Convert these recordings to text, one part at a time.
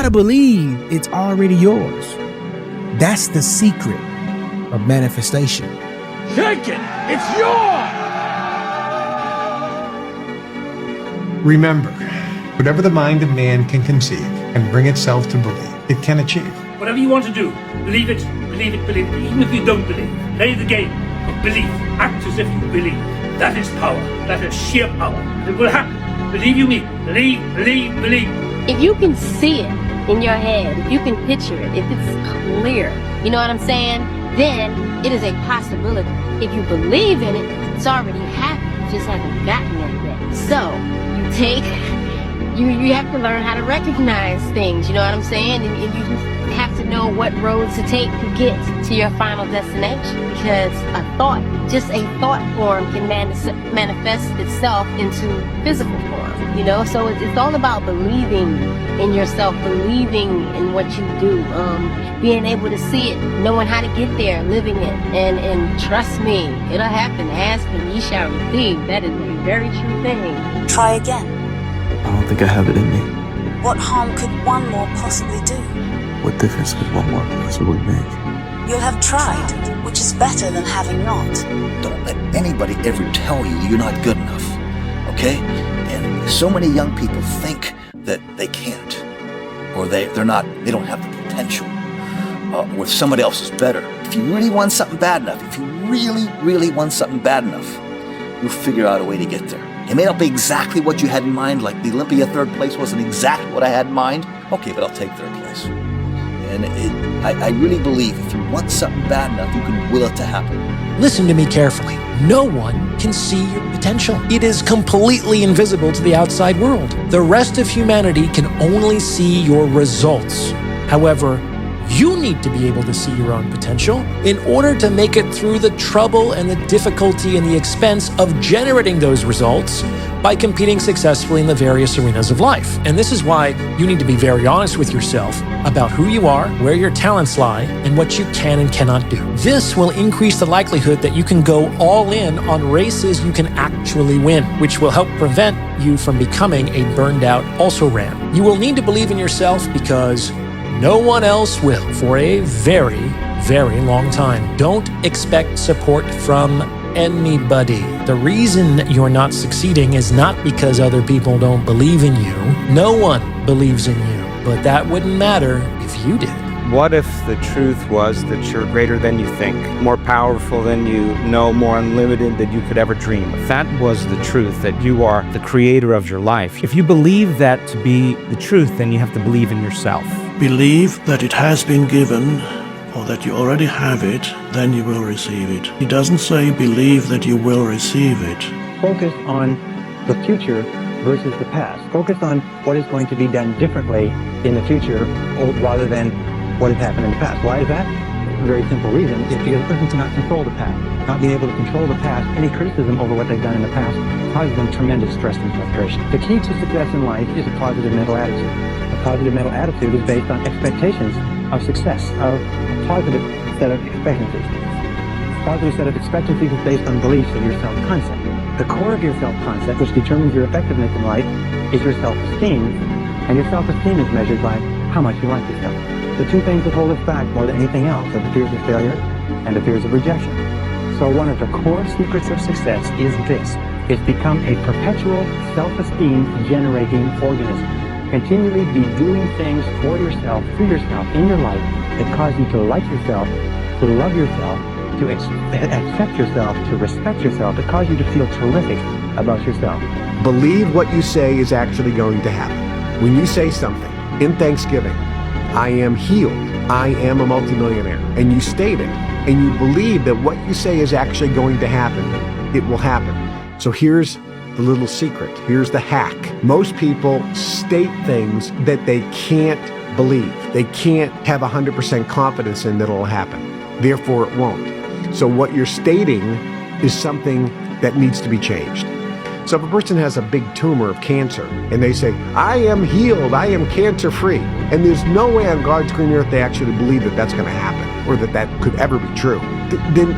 gotta believe it's already yours. That's the secret of manifestation. Take it! It's yours! Remember, whatever the mind of man can conceive and bring itself to believe, it can achieve. Whatever you want to do, believe it, believe it, believe it. Even if you don't believe, play the game of belief. Act as if you believe. That is power. That is sheer power. It will happen. Believe you me. Believe, believe, believe. If you can see it in your head, if you can picture it, if it's clear, you know what I'm saying? Then it is a possibility. If you believe in it, it's already happened. You just haven't gotten there yet. So you have to learn how to recognize things, you know what I'm saying? And you just have to know what roads to take to get to your final destination. Because just a thought form can manifest itself into physical form, you know? So it's all about believing in yourself, believing in what you do, being able to see it, knowing how to get there, living it. And trust me, it'll happen. Ask and ye shall receive. That is a very true thing. Try again. I don't think I have it in me. What harm could one more possibly do? What difference could one more possibly make? You'll have tried, which is better than having not. Don't let anybody ever tell you you're not good enough, okay? And so many young people think that they can't, or they don't have the potential, or somebody else is better. If you really want something bad enough, if you really, really want something bad enough, you'll figure out a way to get there. It may not be exactly what you had in mind, like the Olympia third place wasn't exactly what I had in mind. Okay, but I'll take third place. And I really believe if you want something bad enough, you can will it to happen. Listen to me carefully. No one can see your potential. It is completely invisible to the outside world. The rest of humanity can only see your results. However, you need to be able to see your own potential in order to make it through the trouble and the difficulty and the expense of generating those results by competing successfully in the various arenas of life. And this is why you need to be very honest with yourself about who you are, where your talents lie, and what you can and cannot do. This will increase the likelihood that you can go all in on races you can actually win, which will help prevent you from becoming a burned out also-ran. You will need to believe in yourself because no one else will for a very, very long time. Don't expect support from anybody. The reason you're not succeeding is not because other people don't believe in you. No one believes in you, but that wouldn't matter if you did. What if the truth was that you're greater than you think, more powerful than you know, more unlimited than you could ever dream? If that was the truth, that you are the creator of your life, if you believe that to be the truth, then you have to believe in yourself. Believe that it has been given, or that you already have it, then you will receive it. He doesn't say believe that you will receive it. Focus on the future versus the past. Focus on what is going to be done differently in the future rather than what has happened in the past. Why is that? A very simple reason. It's because a person cannot control the past. Not being able to control the past, any criticism over what they've done in the past causes them tremendous stress and frustration. The key to success in life is a positive mental attitude. A positive mental attitude is based on expectations of success, of a positive set of expectancies. A positive set of expectancies is based on beliefs in your self-concept. The core of your self-concept, which determines your effectiveness in life, is your self-esteem, and your self-esteem is measured by how much you like yourself. The two things that hold us back more than anything else are the fears of failure and the fears of rejection. So one of the core secrets of success is this. It's become a perpetual self-esteem generating organism. Continually be doing things for yourself, through yourself, in your life that cause you to like yourself, to love yourself, to accept yourself, to respect yourself, that cause you to feel terrific about yourself. Believe what you say is actually going to happen. When you say something in Thanksgiving, I am healed, I am a multimillionaire, and you state it, and you believe that what you say is actually going to happen, it will happen. So here's the little secret. Here's the hack. Most people state things that they can't believe. They can't have 100% confidence in that it'll happen. Therefore, it won't. So what you're stating is something that needs to be changed. So if a person has a big tumor of cancer and they say, I am healed, I am cancer-free, and there's no way on God's green earth they actually believe that that's going to happen or that that could ever be true, then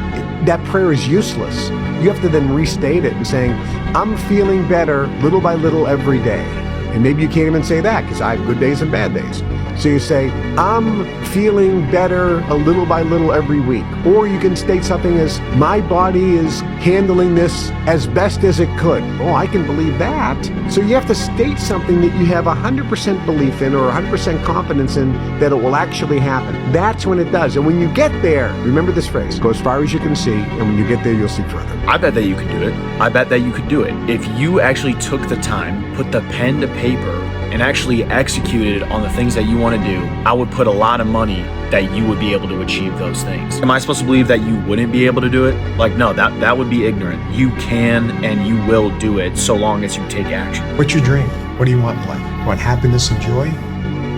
that prayer is useless. You have to then restate it and saying, I'm feeling better little by little every day. And maybe you can't even say that because I have good days and bad days. So you say, I'm feeling better a little by little every week. Or you can state something as, my body is handling this as best as it could. Oh, I can believe that. So you have to state something that you have 100% belief in or 100% confidence in that it will actually happen. That's when it does. And when you get there, remember this phrase, go as far as you can see, and when you get there, you'll see further. I bet that you could do it. I bet that you could do it. If you actually took the time, put the pen to paper, and actually executed on the things that you want to do, I would put a lot of money that you would be able to achieve those things. Am I supposed to believe that you wouldn't be able to do it? Like, no, that would be ignorant. You can and you will do it so long as you take action. What's your dream? What do you want in life? Want happiness and joy?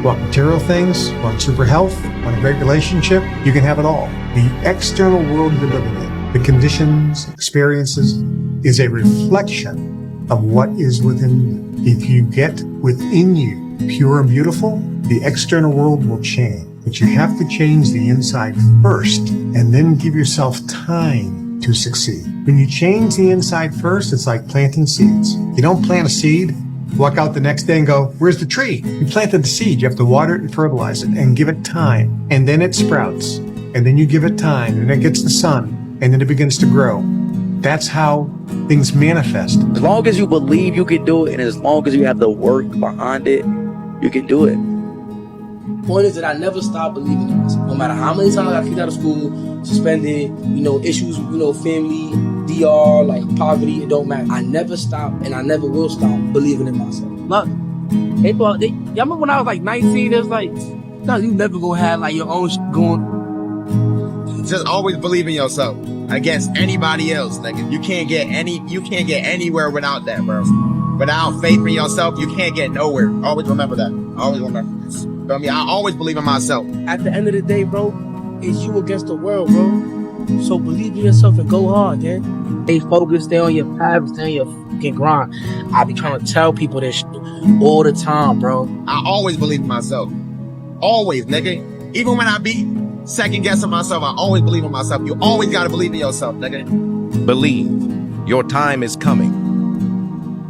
Want material things? Want super health? Want a great relationship? You can have it all. The external world you're living in, the conditions, experiences, is a reflection of what is within you. If you get within you pure and beautiful, the external world will change. But you have to change the inside first and then give yourself time to succeed. When you change the inside first, it's like planting seeds. You don't plant a seed, walk out the next day and go, where's the tree? You planted the seed. You have to water it and fertilize it and give it time. And then it sprouts. And then you give it time and it gets the sun and then it begins to grow. That's how things manifest. As long as you believe you can do it, and as long as you have the work behind it, you can do it. Point is that I never stop believing in myself. No matter how many times I got kicked out of school, suspended, issues, family, DR, like poverty, it don't matter. I never stop, and I never will stop believing in myself. Look, y'all remember when I was like 19, it was like, no, you never gonna have like your own shit going. Just always believe in yourself against anybody else. Like you can't get anywhere without that, bro. Without faith in yourself, you can't get nowhere. Always remember that. Always remember this. I always believe in myself. At the end of the day, bro, it's you against the world, bro. So believe in yourself and go hard, man. Stay focused, stay on your path, stay on your fucking grind. I be trying to tell people this shit all the time, bro. I always believe in myself. Always, nigga. Even when I be second guessing myself, I always believe in myself. You always gotta believe in yourself, nigga. Believe. Your time is coming.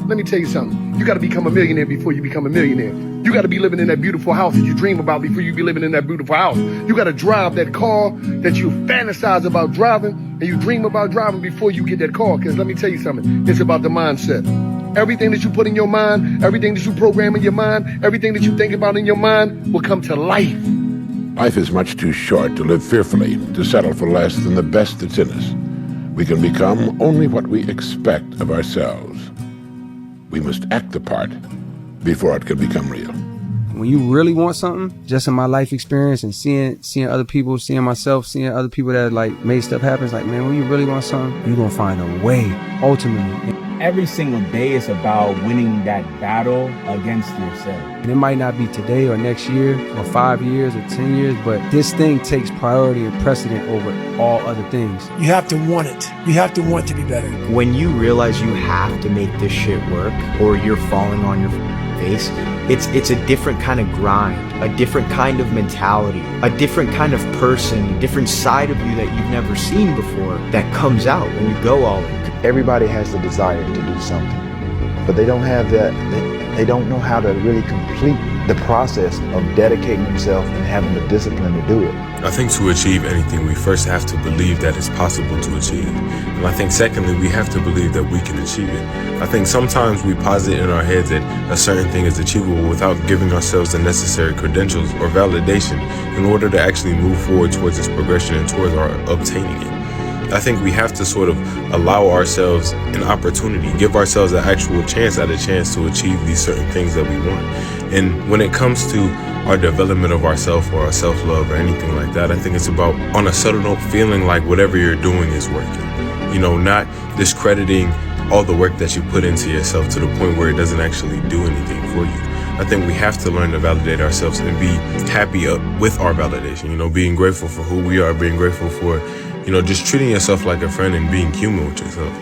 Let me tell you something. You gotta become a millionaire before you become a millionaire. You gotta be living in that beautiful house that you dream about before you be living in that beautiful house. You gotta drive that car that you fantasize about driving and you dream about driving before you get that car. Because let me tell you something. It's about the mindset. Everything that you put in your mind, everything that you program in your mind, everything that you think about in your mind will come to life. Life is much too short to live fearfully, to settle for less than the best that's in us. We can become only what we expect of ourselves. We must act the part before it can become real. When you really want something, just in my life experience and seeing other people, seeing myself, seeing other people that like made stuff happen, it's like, man, when you really want something, you're gonna find a way, ultimately. Every single day is about winning that battle against yourself. And it might not be today or next year or 5 years or 10 years, but this thing takes priority and precedent over all other things. You have to want it. You have to want to be better. When you realize you have to make this shit work or you're falling on your face, it's a different kind of grind, a different kind of mentality, a different kind of person, a different side of you that you've never seen before that comes out when you go all in. Everybody has the desire to do something, but they don't have that, they don't know how to really complete the process of dedicating themselves and having the discipline to do it. I think to achieve anything, we first have to believe that it's possible to achieve. And I think secondly, we have to believe that we can achieve it. I think sometimes we posit in our heads that a certain thing is achievable without giving ourselves the necessary credentials or validation in order to actually move forward towards its progression and towards our obtaining it. I think we have to sort of allow ourselves an opportunity, give ourselves an actual chance at a chance to achieve these certain things that we want. And when it comes to our development of ourself or our self-love or anything like that, I think it's about, on a subtle note, feeling like whatever you're doing is working. You know, not discrediting all the work that you put into yourself to the point where it doesn't actually do anything for you. I think we have to learn to validate ourselves and be happy with our validation, you know, being grateful for who we are, being grateful for, you know, just treating yourself like a friend and being human with yourself.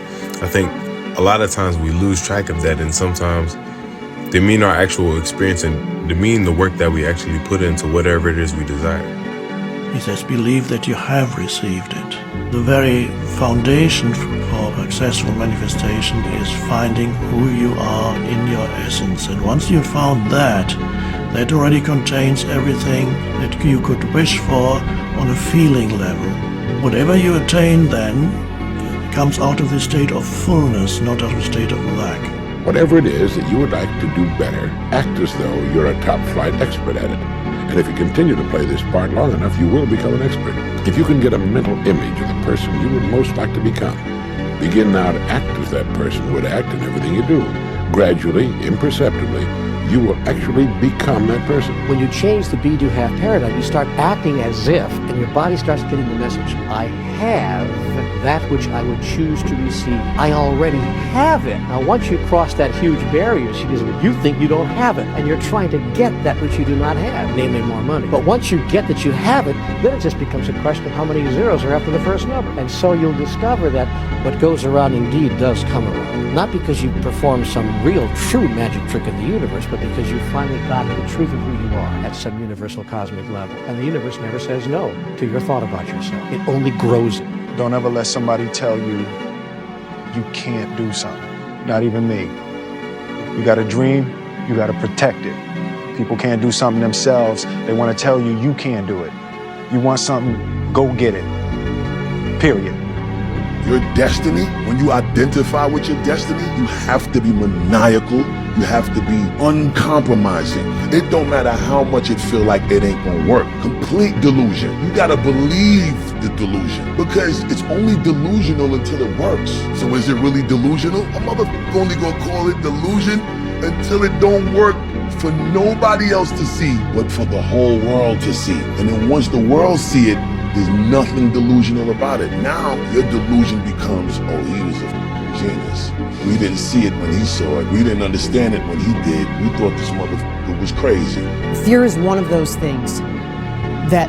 I think a lot of times we lose track of that, and sometimes demean our actual experience and demean the work that we actually put into whatever it is we desire. He says, believe that you have received it. The very foundation for successful manifestation is finding who you are in your essence. And once you've found that, That already contains everything that you could wish for on a feeling level. Whatever you attain then comes out of the state of fullness, not out of a state of lack. Whatever it is that you would like to do better, act as though you're a top-flight expert at it. And if you continue to play this part long enough, you will become an expert. If you can get a mental image of the person you would most like to become, begin now to act as that person would act in everything you do. Gradually, imperceptibly, you will actually become that person. When you change the be-do-have paradigm, you start acting as if, and your body starts getting the message, I have that which I would choose to receive. I already have it. Now, once you cross that huge barrier, you think you don't have it, and you're trying to get that which you do not have, namely more money. But once you get that you have it, then it just becomes a question of how many zeros are after the first number. And so you'll discover that what goes around indeed does come around. Not because you perform some real, true magic trick of the universe, but because you finally got the truth of who you are at some universal cosmic level. And the universe never says no to your thought about yourself. It only grows it. Don't ever let somebody tell you you can't do something. Not even me. You got a dream, you got to protect it. People can't do something themselves. They want to tell you you can't do it. You want something, go get it. Period. Your destiny, when you identify with your destiny, you have to be maniacal. You have to be uncompromising. It don't matter how much it feel like it ain't gonna work. Complete delusion. You gotta believe the delusion because it's only delusional until it works. So is it really delusional? A motherfucker only gonna call it delusion until it don't work for nobody else to see, but for the whole world to see. And then once the world see it, there's nothing delusional about it. Now your delusion becomes, oh, he was a genius. We didn't see it when he saw it. We didn't understand it when he did. We thought this motherfucker was crazy. Fear is one of those things that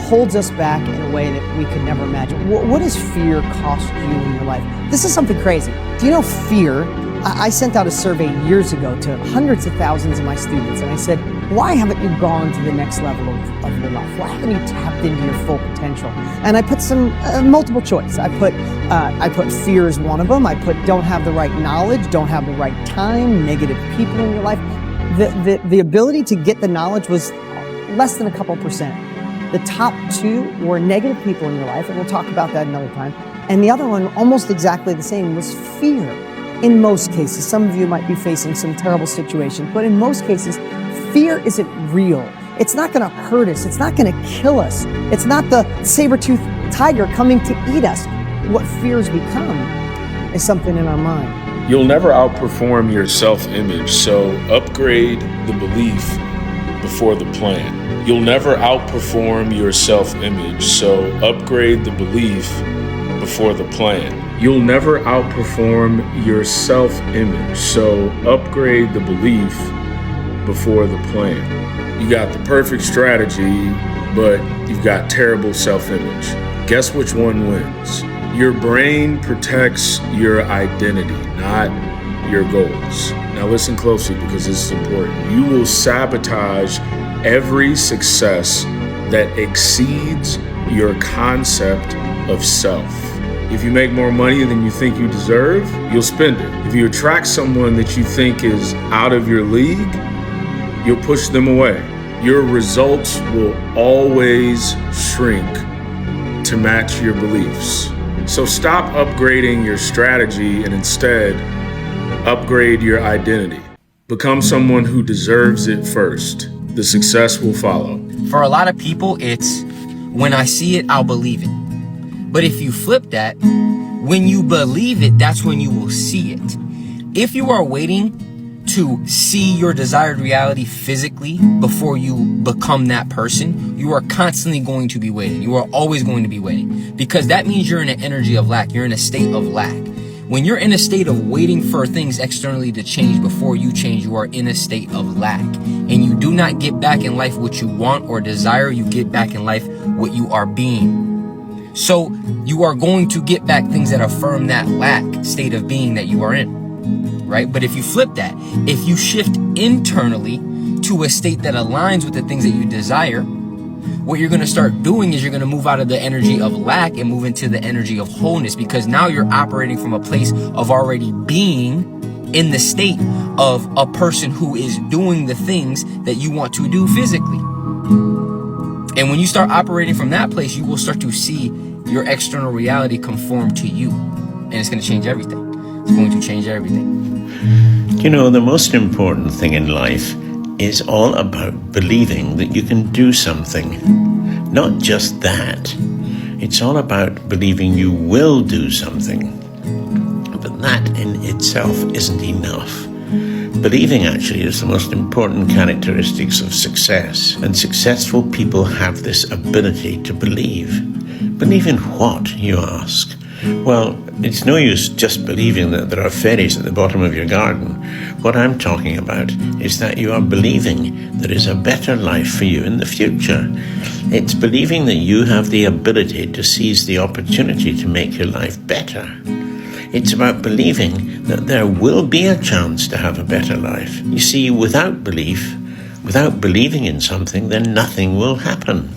holds us back in a way that we could never imagine. What does fear cost you in your life? This is something crazy. Do you know fear? I sent out a survey years ago to hundreds of thousands of my students, and I said, why haven't you gone to the next level of your life? Why haven't you tapped into your full potential? And I put some multiple choice. I put fear as one of them. I put don't have the right knowledge, don't have the right time, negative people in your life. The ability to get the knowledge was less than a couple percent. The top two were negative people in your life, and we'll talk about that another time. And the other one, almost exactly the same, was fear. In most cases, some of you might be facing some terrible situations, but in most cases, fear isn't real. It's not going to hurt us. It's not going to kill us. It's not the saber-toothed tiger coming to eat us. What fears become is something in our mind. You'll never outperform your self-image, so upgrade the belief before the plan. You'll never outperform your self-image, so upgrade the belief before the plan. You'll never outperform your self-image, so upgrade the belief before the plan. You got the perfect strategy, but you've got terrible self-image. Guess which one wins? Your brain protects your identity, not your goals. Now listen closely because this is important. You will sabotage every success that exceeds your concept of self. If you make more money than you think you deserve, you'll spend it. If you attract someone that you think is out of your league, you'll push them away. Your results will always shrink to match your beliefs. So stop upgrading your strategy and instead upgrade your identity. Become someone who deserves it first. The success will follow. For a lot of people, it's when I see it, I'll believe it. But if you flip that, when you believe it, that's when you will see it. If you are waiting to see your desired reality physically before you become that person, you are constantly going to be waiting. You are always going to be waiting because that means you're in an energy of lack. You're in a state of lack. When you're in a state of waiting for things externally to change before you change, you are in a state of lack. And you do not get back in life what you want or desire. You get back in life what you are being. So you are going to get back things that affirm that lack state of being that you are in, right? But if you flip that, if you shift internally to a state that aligns with the things that you desire, what you're going to start doing is you're going to move out of the energy of lack and move into the energy of wholeness because now you're operating from a place of already being in the state of a person who is doing the things that you want to do physically. And when you start operating from that place, you will start to see your external reality conform to you. And it's going to change everything. It's going to change everything. You know, the most important thing in life is all about believing that you can do something. Not just that. It's all about believing you will do something. But that in itself isn't enough. Believing actually is the most important characteristics of success. And successful people have this ability to believe. Believe in what, you ask? Well, it's no use just believing that there are fairies at the bottom of your garden. What I'm talking about is that you are believing there is a better life for you in the future. It's believing that you have the ability to seize the opportunity to make your life better. It's about believing that there will be a chance to have a better life. You see, without belief, without believing in something, then nothing will happen.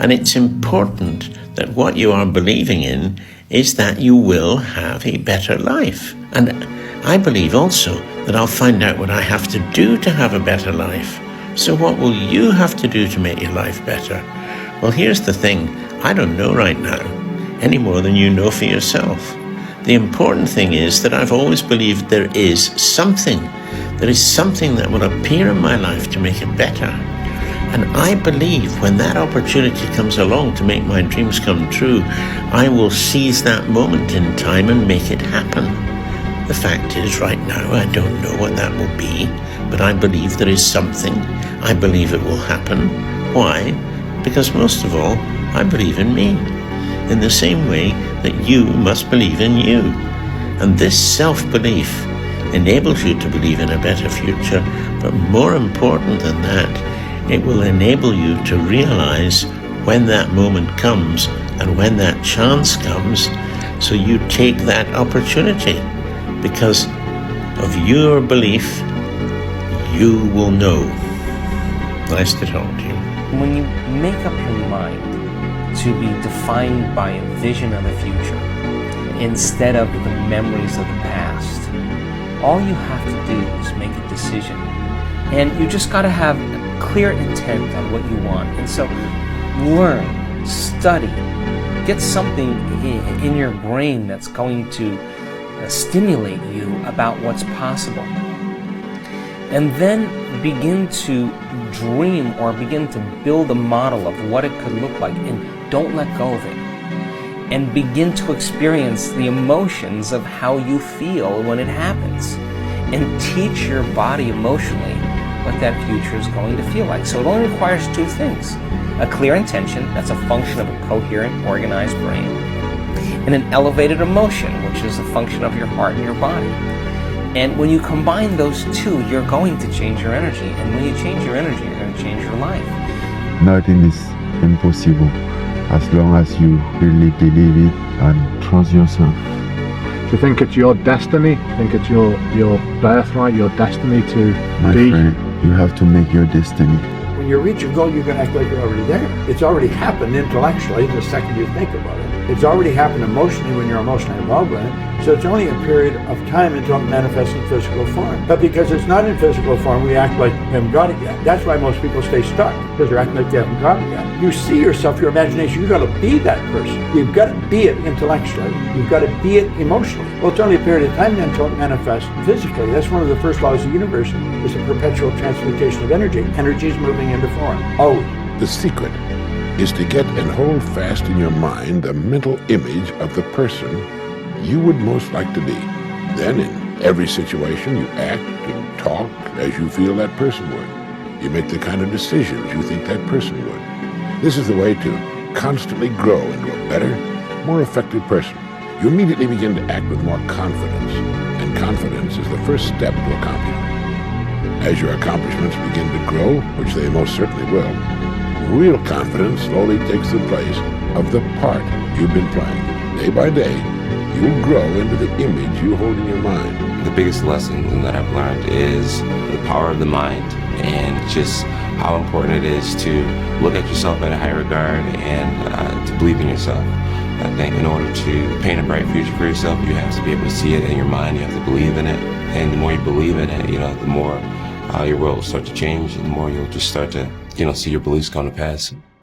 And it's important that what you are believing in is that you will have a better life. And I believe also that I'll find out what I have to do to have a better life. So what will you have to do to make your life better? Well, here's the thing. I don't know right now, any more than you know for yourself. The important thing is that I've always believed there is something. There is something that will appear in my life to make it better. And I believe when that opportunity comes along to make my dreams come true, I will seize that moment in time and make it happen. The fact is, right now, I don't know what that will be, but I believe there is something. I believe it will happen. Why? Because most of all, I believe in me, in the same way that you must believe in you. And this self-belief enables you to believe in a better future, but more important than that, it will enable you to realize when that moment comes and when that chance comes, so you take that opportunity. Because of your belief, you will know. Nice to talk to you. When you make up your mind to be defined by a vision of the future instead of the memories of the past, all you have to do is make a decision. And you just got to have clear intent on what you want. And so learn, study, get something in your brain that's going to stimulate you about what's possible. And then begin to dream or begin to build a model of what it could look like, and don't let go of it. And begin to experience the emotions of how you feel when it happens. And teach your body emotionally what that future is going to feel like. So it only requires two things: a clear intention, that's a function of a coherent, organized brain, and an elevated emotion, which is a function of your heart and your body. And when you combine those two, you're going to change your energy. And when you change your energy, you're going to change your life. Nothing is impossible as long as you really believe it and trust yourself. Do you think it's your destiny? Think it's your birthright, your destiny to My be? friend, you have to make your destiny. When you reach a goal, you're going to act like you're already there. It's already happened intellectually the second you think about it. It's already happened emotionally when you're emotionally involved with it. So it's only a period of time until it manifests in physical form. But because it's not in physical form, we act like we haven't got it yet. That's why most people stay stuck, because they're acting like they haven't got it yet. You see yourself, your imagination, you've got to be that person. You've got to be it intellectually. You've got to be it emotionally. Well, it's only a period of time then until it manifests physically. That's one of the first laws of the universe, is the perpetual transmutation of energy. Energy is moving into form. Oh. The secret is to get and hold fast in your mind the mental image of the person you would most like to be. Then in every situation you act and talk as you feel that person would. You make the kind of decisions you think that person would. This is the way to constantly grow into a better, more effective person. You immediately begin to act with more confidence, and confidence is the first step to accomplishment. As your accomplishments begin to grow, which they most certainly will, real confidence slowly takes the place of the part you've been playing. Day by day, you'll grow into the image you hold in your mind. The biggest lesson that I've learned is the power of the mind, and just how important it is to look at yourself in a high regard and to believe in yourself. I think in order to paint a bright future for yourself, you have to be able to see it in your mind, you have to believe in it, And the more you believe in it, the more your world will start to change, and the more you'll just start to, see your beliefs come to pass.